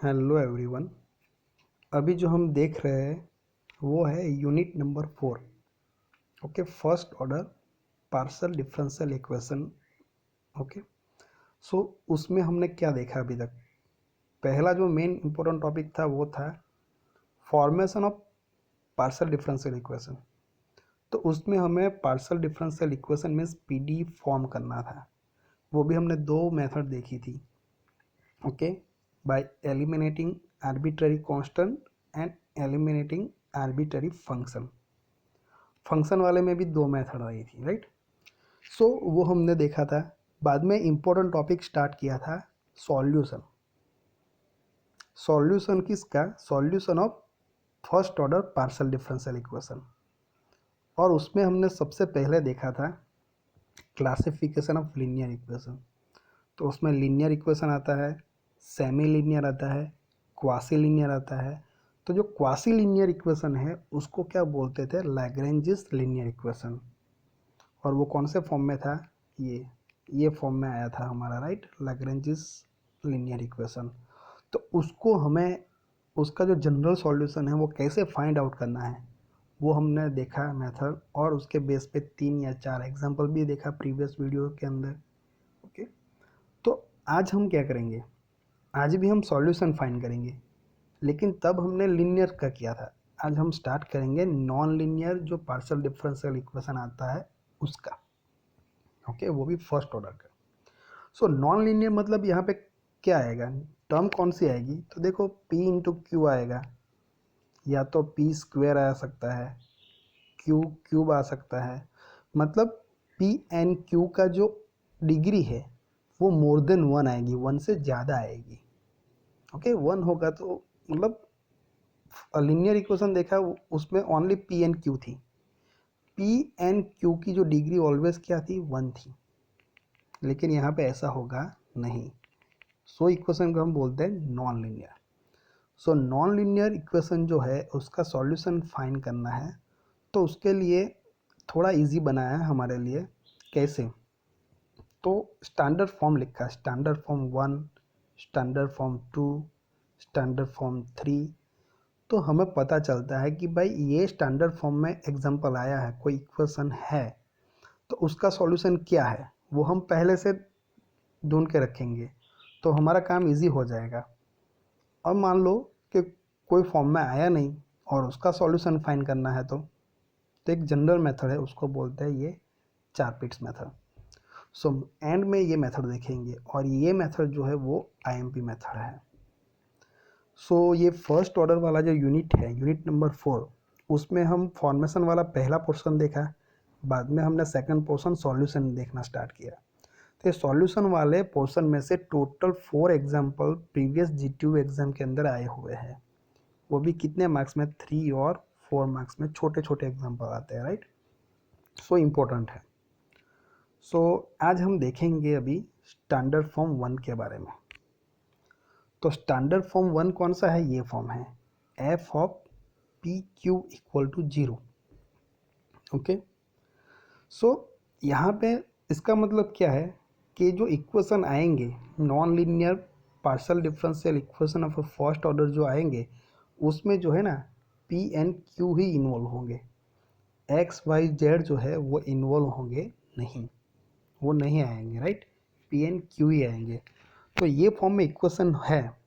Hello everyone. अभी जो हम देख रहे हैं वो है unit number 4। Okay, first order partial differential equation. Okay, so उसमें हमने क्या देखा अभी तक। पहला जो मेन इंपॉर्टेंट टॉपिक था वो था formation of partial differential equation. तो उसमें हमें partial differential equation means PD form करना था। वो भी हमने दो मेथड देखी थी। Okay, bye eliminating arbitrary constant and eliminating arbitrary function वाले में भी दो मेथड आई थी, राइट। सो वो हमने देखा था। बाद में इम्पोर्टेंट टॉपिक स्टार्ट किया था सॉल्यूशन। सॉल्यूशन किसका? Solution of first order partial differential equation. और उसमें हमने सबसे पहले देखा था क्लासिफिकेशन ऑफ लीनियर इक्वेशन। तो उसमें लीनियर इक्वेशन आता है, सेमी लीनियर आता है, क्वासी लीनियर आता है। तो जो क्वासी लीनियर इक्वेशन है उसको क्या बोलते थे? लैग्रेंजिस लीनियर इक्वेशन। और वो कौन से फॉर्म में था? ये फॉर्म में आया था हमारा, राइट, लैग्रेंजिस लीनियर इक्वेशन। तो उसको हमें उसका जो जनरल सॉल्यूशन है वो कैसे फाइंड आउट करना है वो हमने देखा मेथड। और उसके बेस पे 3 या 4 एग्जांपल भी देखा प्रीवियस वीडियो के अंदर। ओके, तो आज हम क्या करेंगे? आज भी हम सॉल्यूशन फाइंड करेंगे, लेकिन तब हमने लीनियर का किया था। आज हम स्टार्ट करेंगे नॉन लीनियर जो पार्शियल डिफरेंशियल इक्वेशन आता है उसका। ओके, वो भी फर्स्ट ऑर्डर का। सो नॉन लीनियर मतलब यहाँ पे क्या आएगा? टर्म कौन सी आएगी? तो देखो, p इंटू क्यू आएगा, या तो p स्क्वेयर आ सकता है, q क्यूब आ सकता है। मतलब p एंड q का जो डिग्री है वो मोर देन 1 आएगी, 1 से ज़्यादा आएगी। ओके, 1 होगा तो मतलब लीनियर इक्वेशन देखा उसमें ओनली p एंड q थी। p एंड q की जो डिग्री ऑलवेज क्या थी? 1 थी। लेकिन यहाँ पे ऐसा होगा नहीं। सो इक्वेशन को हम बोलते हैं non linear. So non linear equation जो है उसका सॉल्यूशन फाइंड करना है, तो उसके लिए थोड़ा इजी बनाया है हमारे लिए। कैसे? तो स्टैंडर्ड फॉर्म लिखा है, standard form 1, standard form 2, standard form 3। तो हमें पता चलता है कि भाई ये स्टैंडर्ड फॉर्म में एग्जांपल आया है, कोई इक्वेशन है, तो उसका सॉल्यूशन क्या है वो हम पहले से ढूंढ के रखेंगे, तो हमारा काम इजी हो जाएगा। और मान लो कि कोई फॉर्म में आया नहीं और उसका सॉल्यूशन फाइंड करना है, तो एक जनरल मेथड है, उसको बोलते हैं ये 4 पिट्स मेथड। सो एंड में ये मेथड देखेंगे, और ये मेथड जो है वो आईएमपी मेथड है। सो ये फर्स्ट ऑर्डर वाला जो यूनिट है, यूनिट नंबर 4, उसमें हम फॉर्मेशन वाला पहला पोर्शन देखा। बाद में हमने सेकंड पोर्शन सॉल्यूशन देखना स्टार्ट किया। तो सॉल्यूशन वाले पोर्शन में से total 4 example previous GTU exam के अंदर आए हुए हैं। वो भी कितने मार्क्स में? 3 और 4 मार्क्स में छोटे छोटे एग्जाम्पल आते हैं, राइट। सो इम्पोर्टेंट है। सो आज हम देखेंगे अभी स्टैंडर्ड फॉर्म 1 के बारे में। तो स्टैंडर्ड फॉर्म 1 कौन सा है? ये फॉर्म है F of P Q equal to 0। Okay, so यहाँ पे इसका मतलब क्या है कि जो इक्वेशन आएंगे non linear partial differential equation of first order जो आएंगे, उसमें जो है ना P and Q he involve होंगे। एक्स वाई जेड जो है वो इन्वॉल्व होंगे नहीं, वो नहीं आएंगे, राइट। पी एंड क्यू ही आएंगे। तो ये फॉर्म में इक्वेशन है,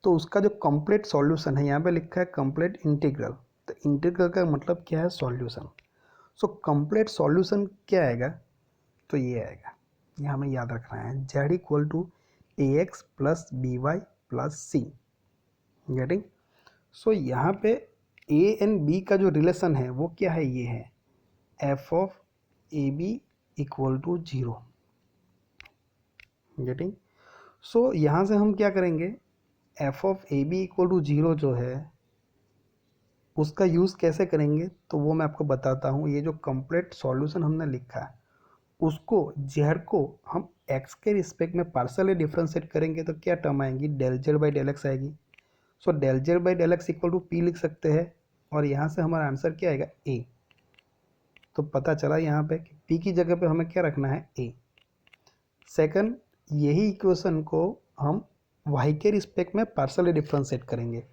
तो उसका जो कंप्लीट सॉल्यूशन है, यहाँ पे लिखा है कंप्लीट इंटीग्रल। तो इंटीग्रल का मतलब क्या है? सॉल्यूशन। सो कंप्लीट सॉल्यूशन क्या आएगा? तो ये आएगा, ये हमें याद रखना है, Z equal to A x plus B Y plus C. Getting? So यहाँ पे ए एंड बी का जो रिलेशन है वो क्या है? ये है F of A B equal to 0। Getting? So यहाँ से हम क्या करेंगे? F of A B equal to 0 जो है उसका यूज़ कैसे करेंगे तो वो मैं आपको बताता हूँ। ये जो कंप्लीट सॉल्यूशन हमने लिखा है उसको जेड को हम एक्स के रिस्पेक्ट में पार्शियली डिफरेंशिएट करेंगे तो क्या टर्म आएंगी? Del Z by del X आएगी। So del Z by del X equal to P लिख सकते हैं, और यहाँ से हमारा आंसर क्या आएगा? ए। तो पता चला यहाँ पे कि पी की जगह पे हमें क्या रखना है? ए। सेकंड, यही इक्वेशन को हम वाई के रिस्पेक्ट में पार्शियली डिफरेंशिएट करेंगे,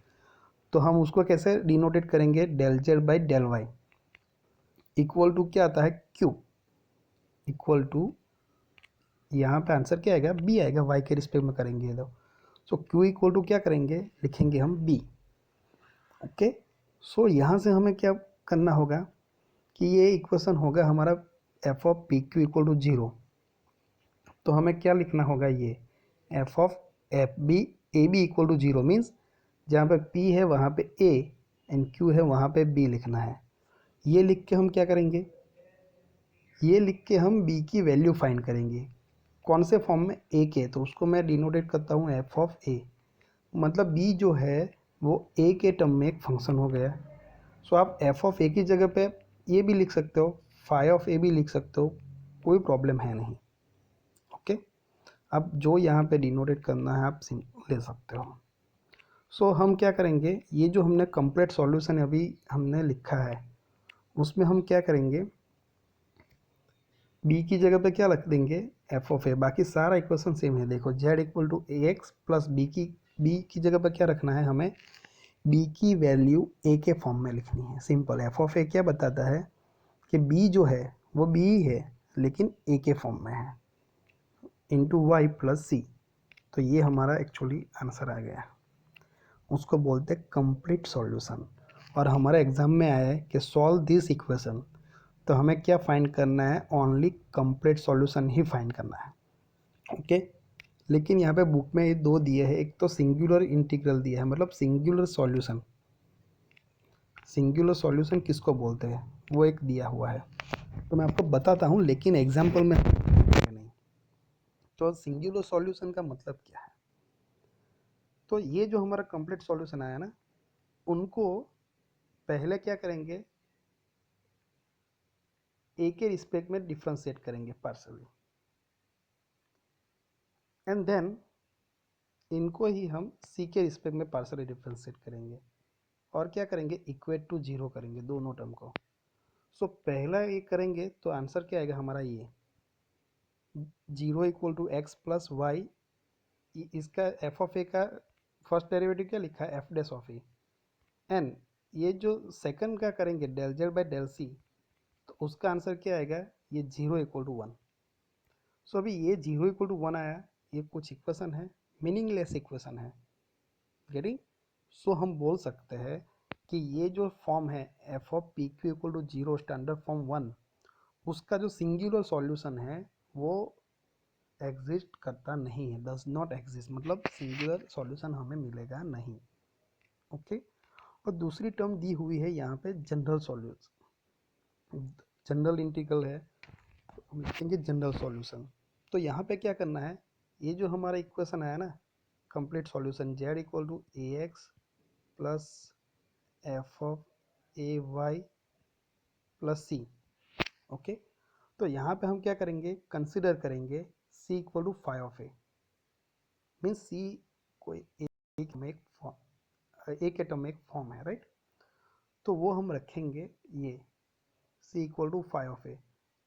तो हम उसको कैसे डिनोटेट करेंगे, del Z by del y equal to क्या आता है, क्यू इक्वल टू, यहाँ पे आंसर क्या आएगा, बी आएगा, वाई के रिस्पेक्ट में करेंगे तो। सो क्यू इक्वल टू क्या करेंगे, लिखेंगे हम बी। ओके, सो यहाँ से हमें क्या करना होगा कि ये इक्वेशन होगा हमारा f of P Q equal to zero. तो हमें क्या लिखना होगा, ये f of f b a B equal to zero means जहाँ पे पी है वहाँ पे ए एंड क्यू है वहाँ पे बी लिखना है। ये लिख के हम क्या करेंगे, ये लिख के हम बी की वैल्यू फाइंड करेंगे। कौन से फॉर्म में, ए के, तो उसको मैं डिनोटेट करता हूँ एफ ऑफ ए, मतलब बी जो है वो ए के टर्म में एक फंक्शन हो गया। सो आप एफ ऑफ ए की जगह पे ये भी लिख सकते हो, फाई ऑफ ए भी लिख सकते हो, कोई प्रॉब्लम है नहीं। ओके, अब जो यहाँ पे डिनोटेट करना है आप ले सकते हो। सो हम क्या करेंगे, ये जो हमने कंप्लीट सॉल्यूशन अभी हमने लिखा है उसमें हम क्या करेंगे, बी की जगह पे क्या रख देंगे, एफ ऑफ ए। बाकी सारा इक्वेशन सेम है, देखो z equal to A x plus b की जगह पे क्या रखना है, हमें बी की वैल्यू ए के फॉर्म में लिखनी है। सिंपल, एफ ऑफ ए क्या बताता है कि बी जो है वो बी है लेकिन ए के फॉर्म में है, इंटू वाई प्लस सी। तो ये हमारा एक्चुअली आंसर आ गया, उसको बोलते हैं कंप्लीट सॉल्यूशन। और हमारे एग्जाम में आया है कि सॉल्व दिस इक्वेशन, तो हमें क्या फाइंड करना है, ओनली कंप्लीट सॉल्यूशन ही फाइंड करना है। ओके, लेकिन यहाँ पे बुक में ये दो दिए हैं, एक तो सिंगुलर इंटीग्रल दिया है, मतलब सिंगुलर सॉल्यूशन। सिंगुलर सॉल्यूशन किसको बोलते हैं वो एक दिया हुआ है, तो मैं आपको बताता हूँ लेकिन एग्जाम्पल में नहीं। तो सिंगुलर सॉल्यूशन का मतलब क्या है, तो ये जो हमारा कंप्लीट सॉल्यूशन आया ना, उनको पहले क्या करेंगे, ए के रिस्पेक्ट में डिफ्रेंशिएट करेंगे पार्शियली, एंड देन इनको ही हम सी के रिस्पेक्ट में पार्शियली डिफ्रेंशिएट करेंगे और क्या करेंगे, इक्वेट टू जीरो करेंगे दोनों टर्म को। सो पहला ये करेंगे तो आंसर क्या आएगा हमारा, ये zero equal to x plus y, इसका एफ ऑफ ए का फर्स्ट डेरिवेटिव क्या लिखा है, एफ डैश ऑफ ए, एन ये जो सेकंड का करेंगे del Z by del c, तो उसका आंसर क्या आएगा, ये zero equal to one. So अभी ये जीरो इक्वल टू वन आया, ये कुछ इक्वेशन है, मीनिंगलेस इक्वेशन है, गेटिंग। सो हम बोल सकते हैं कि ये जो फॉर्म है F of P Q equal to zero standard form one, उसका जो सिंगुलर सॉल्यूशन है वो एग्जिस्ट करता नहीं है, डज नॉट एग्जिस्ट, मतलब सिंगुलर सॉल्यूशन हमें मिलेगा नहीं। ओके, और दूसरी टर्म दी हुई है यहाँ पे जनरल सॉल्यूशन, जनरल इंटीग्रल है, तो हम लिखेंगे जनरल सॉल्यूशन। तो यहाँ पे क्या करना है, ये जो हमारा इक्वेशन आया ना complete solution, Z equal to A x plus F of A Y plus C. Okay, तो यहाँ पे हम क्या करेंगे, कंसिडर करेंगे C equal to phi of A, means C कोई एक में एक फॉर्म, एक एटम में एक फॉर्म है, राइट। तो वो हम रखेंगे ये सी इक्वल टू फाई ऑफ ए,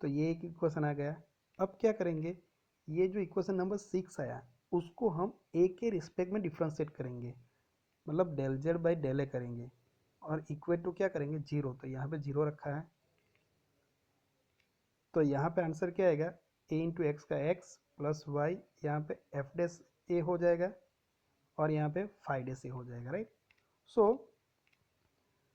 तो ये एक इक्वेशन आ गया। अब क्या करेंगे, ये जो इक्वेशन नंबर सिक्स आया उसको हम ए के रिस्पेक्ट में डिफ्रेंशिएट करेंगे, मतलब del Z by del A करेंगे और इक्वेट टू क्या करेंगे, जीरो, तो यहाँ पे जीरो रखा है। तो यहाँ पे आंसर क्या आएगा, ए इंटू एक्स का एक्स प्लस वाई, यहाँ पे एफ डेस ए हो जाएगा और यहाँ पे फाइव डेस ए हो जाएगा, राइट। सो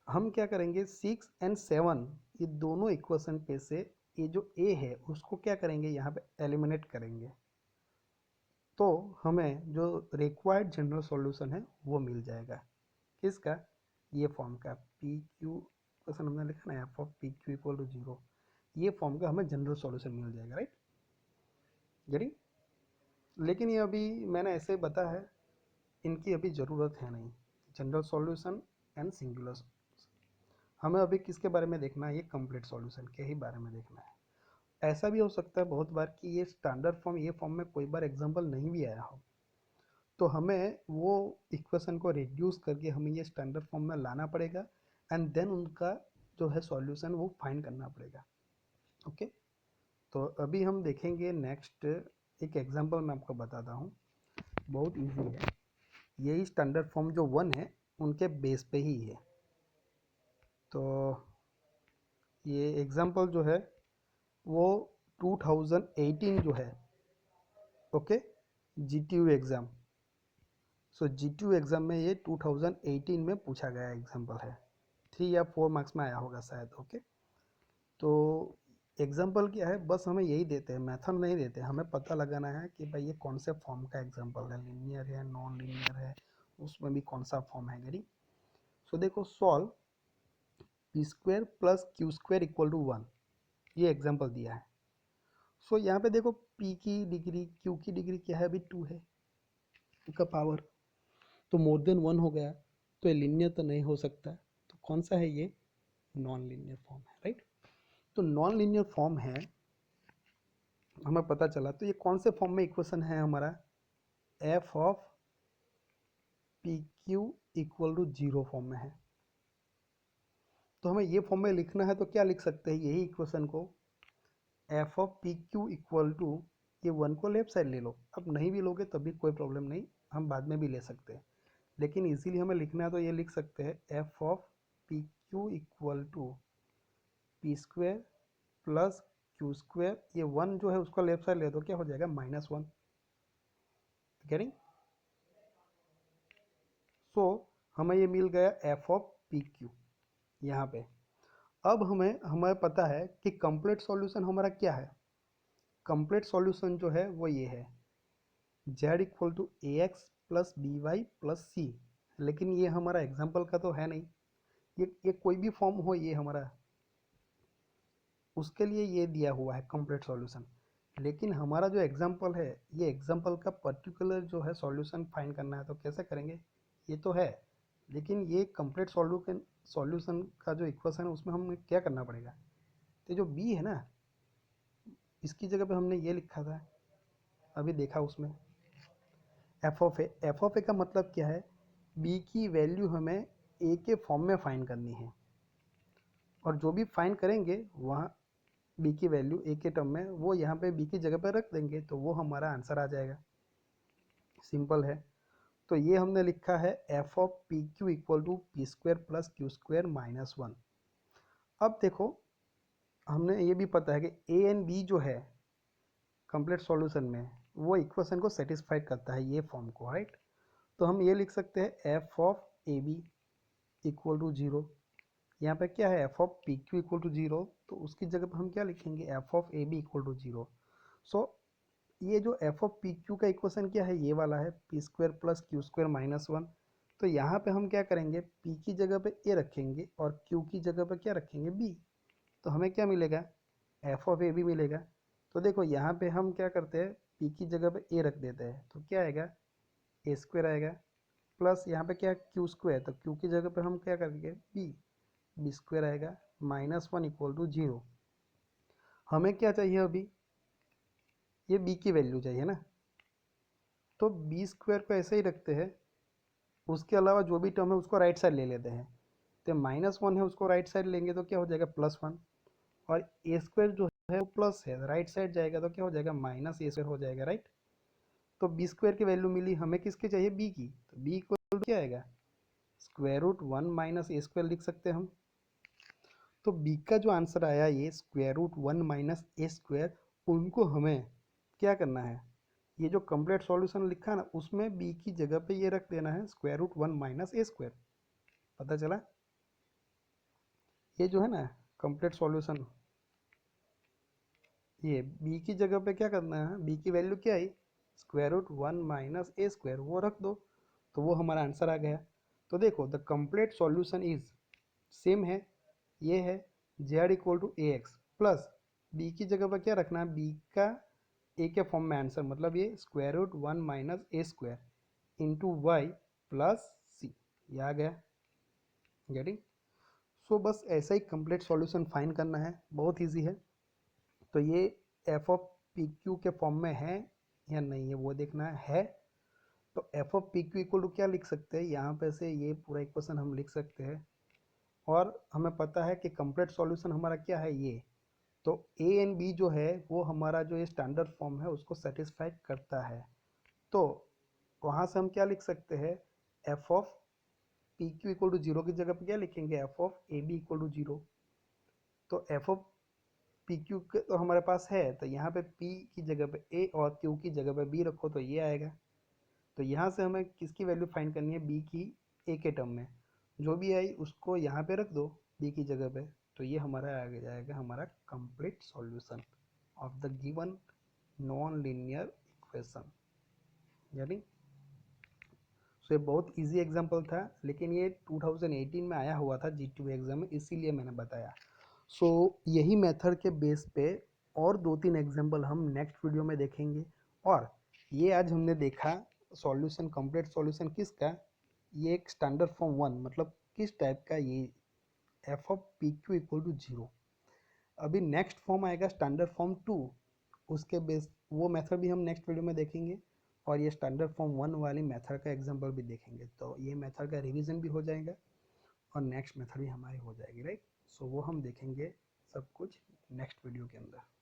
हम क्या करेंगे, सिक्स एंड सेवन ये दोनों इक्वेशन पे से ये जो ए है उसको क्या करेंगे, यहाँ पे एलिमिनेट करेंगे, तो हमें जो रिक्वायर्ड जनरल सॉल्यूशन है वो मिल जाएगा। किसका, ये फॉर्म का पी क्यू, क्वेश्चन हमने लिखा ना f of P Q equal to zero, ये फॉर्म का हमें जनरल सॉल्यूशन मिल जाएगा, राइट, गेटिंग। लेकिन ये अभी मैंने ऐसे बताया है, इनकी अभी ज़रूरत है नहीं, जनरल सॉल्यूशन एंड सिंगुलर। हमें अभी किसके बारे में देखना है, ये कंप्लीट सॉल्यूशन के ही बारे में देखना है। ऐसा भी हो सकता है बहुत बार कि ये स्टैंडर्ड फॉर्म, ये फॉर्म में कोई बार एग्जांपल नहीं भी आया हो, तो हमें वो इक्वेशन को रिड्यूस करके हमें ये स्टैंडर्ड फॉर्म में लाना पड़ेगा एंड देन उनका जो है सॉल्यूशन वो फाइंड करना पड़ेगा। ओके, तो अभी हम देखेंगे नेक्स्ट एक एग्जांपल मैं आपको बताता हूँ बहुत इजी है, यही स्टैंडर्ड फॉर्म जो 1 है उनके बेस पे ही है। तो ये एग्जांपल जो है वो 2018 जो है, ओके, जीटीयू एग्ज़ाम। सो जीटीयू एग्ज़ाम में ये 2018 में पूछा गया एग्जांपल है, 3 या 4 मार्क्स में आया होगा शायद, ओके। तो एग्जांपल क्या है, बस हमें यही देते हैं, मेथड नहीं देते, हमें पता लगाना है कि भाई ये कौन से फॉर्म का एग्जांपल है, लीनियर है, नॉन लीनियर है, उसमें भी कौन सा फॉर्म है गरी। सो देखो, solve p square plus q square equal to 1, ये एग्जांपल दिया है। सो यहाँ पे देखो, p की डिग्री, q की डिग्री क्या है, अभी 2 है, 2 का पावर, तो मोर देन 1 हो गया, तो ये लीनियर तो नहीं हो सकता, तो कौन सा है ये, नॉन लीनियर फॉर्म है, राइट। तो नॉन लीनियर फॉर्म है, हमें पता चला। तो ये कौन से फॉर्म में इक्वेशन है हमारा, f of P Q equal to 0 form में है। तो हमें ये फॉर्म में लिखना है, तो क्या लिख सकते हैं यही इक्वेशन को, f of P Q equal to, ये 1 को लेफ्ट साइड ले लो, अब नहीं भी लोगे तब भी कोई प्रॉब्लम नहीं, हम बाद में भी ले सकते हैं, लेकिन इजीली हमें लिखना है तो ये लिख सकते हैं f of P Q equal to p square plus q square, ये 1 जो है उसको लेफ्ट साइड ले दो, क्या हो जाएगा, -1, गेटिंग। सो हमें ये मिल गया एफ ऑफ पी क्यू यहाँ पे। अब हमें पता है कि कंप्लीट सॉल्यूशन हमारा क्या है, कंप्लीट सॉल्यूशन जो है वो ये है, z equal to A x plus B Y plus C, लेकिन ये हमारा एग्जाम्पल का तो है नहीं, ये कोई भी फॉर्म हो ये हमारा, उसके लिए ये दिया हुआ है कंप्लीट सॉल्यूशन। लेकिन हमारा जो एग्जाम्पल है, ये एग्जाम्पल का पर्टिकुलर जो है सॉल्यूशन फाइंड करना है, तो कैसे करेंगे, ये तो है, लेकिन ये कंप्लीट सॉल्यूशन का जो इक्वेशन है उसमें हमें क्या करना पड़ेगा, तो जो बी है ना, इसकी जगह पे हमने ये लिखा था, अभी देखा उसमें एफ ऑफ ए का मतलब क्या है, बी की वैल्यू हमें ए के फॉर्म में फाइंड करनी है, और जो भी फाइंड करेंगे वहाँ बी की वैल्यू ए के टर्म में वो यहाँ पे बी की जगह पर रख देंगे, तो वो हमारा आंसर आ जाएगा, सिंपल है। तो ये हमने लिखा है F of P Q equal to p square plus q square -1। अब देखो, हमने ये भी पता है कि ए एंड बी जो है कंप्लीट सॉल्यूशन में, वो इक्वेशन को सेटिस्फाइड करता है, ये फॉर्म को, राइट। तो हम ये लिख सकते हैं f of A B equal to 0, यहाँ पे क्या है, F of P Q equal to 0, तो उसकी जगह पर हम क्या लिखेंगे, f of A B equal to 0। So ये जो एफ ऑफ पी क्यू का इक्वेशन क्या है, ये वाला है, p square plus q square -1। तो यहाँ पे हम क्या करेंगे, पी की जगह पे ए रखेंगे और क्यू की जगह पे क्या रखेंगे, बी, तो हमें क्या मिलेगा, एफ ऑफ ए बी मिलेगा। तो देखो यहाँ पे हम क्या करते हैं, पी की जगह पे ए रख देते हैं, तो क्या आएगा, ए स्क्वायर आएगा, प्लस यहाँ पे क्या है, क्यू स्क्वायर, तो क्यू की जगह पे हम क्या करेंगे, बी, बी स्क्वायर आएगा, -1 इक्वल टू 0। हमें क्या चाहिए अभी, ये बी की वैल्यू चाहिए ना, तो बी स्क्वायर को ऐसे ही रखते हैं, उसके अलावा जो भी टर्म है उसको राइट साइड ले लेते हैं, तो -1 है उसको राइट साइड लेंगे तो क्या हो जाएगा, +1, और ए स्क्वायर जो है वो प्लस है, राइट साइड जाएगा तो क्या हो जाएगा, -a² हो जाएगा, राइट। तो बी स्क्वायर की वैल्यू मिली, हमें किसकी चाहिए, बी की, तो बी इक्वल क्या आएगा, √1 - a² लिख सकते हैं हम। तो बी का जो आंसर आया ये √1 - a², उनको हमें क्या करना है, ये जो कंप्लीट सॉल्यूशन लिखा है ना, उसमें बी की जगह पे ये रख देना है √1 - a²। पता चला, ये जो है ना कंप्लीट सॉल्यूशन, ये बी की जगह पे क्या करना है, बी की वैल्यू क्या आई, √1 - a², वो रख दो, तो वो हमारा आंसर आ गया। तो देखो, the complete solution is same है, ये है z equal to A x plus b की जगह पर क्या रखना है, बी का ए के फॉर्म में आंसर, मतलब ये √1 - a² इंटू वाई प्लस सी, ये आ गया, गेटिंग। सो बस ऐसा ही कंप्लीट सॉल्यूशन फाइंड करना है, बहुत इजी है। तो ये एफ ऑफ पी क्यू के फॉर्म में है या नहीं है वो देखना है। तो f of P Q equal to क्या लिख सकते हैं, यहाँ पे से ये पूरा इक्वेशन हम लिख सकते हैं, और हमें पता है कि कंप्लीट सॉल्यूशन हमारा क्या है, ये तो ए एंड बी जो है वो हमारा जो ये स्टैंडर्ड फॉर्म है उसको सेटिस्फाई करता है। तो वहाँ से हम क्या लिख सकते हैं, f of P Q equal to zero की जगह पे क्या लिखेंगे, f of A B equal to zero. तो एफ ऑफ पी क्यू तो हमारे पास है, तो यहाँ पे पी की जगह पे ए और क्यू की जगह पे बी रखो तो ये आएगा। तो यहाँ से हमें किसकी वैल्यू फाइंड करनी है, बी की ए के टर्म में, जो भी आई उसको यहाँ पे रख दो बी की जगह पे। तो ये हमारा आ जाएगा हमारा complete solution of the given non linear equation. यानी सो ये बहुत इजी एग्जांपल था, लेकिन ये 2018 में आया हुआ था G2 एग्जाम में, इसीलिए मैंने बताया। सो यही मेथड के बेस पे और 2-3 एग्जांपल हम नेक्स्ट वीडियो में देखेंगे। और ये आज हमने देखा सॉल्यूशन, कंप्लीट सॉल्यूशन किसका, ये एक स्टैंडर्ड फॉर्म 1, मतलब किस टाइप का, ये f of P Q equal to zero. अभी नेक्स्ट फॉर्म आएगा स्टैंडर्ड फॉर्म 2, उसके बेस वो मेथड भी हम नेक्स्ट वीडियो में देखेंगे। और ये स्टैंडर्ड फॉर्म 1 वाली मेथड का एग्जांपल भी देखेंगे, तो ये मेथड का रिवीजन भी हो जाएगा और नेक्स्ट मेथड भी हमारी हो जाएगी, राइट। सो वो हम देखेंगे सब कुछ नेक्स्ट वीडियो के अंदर।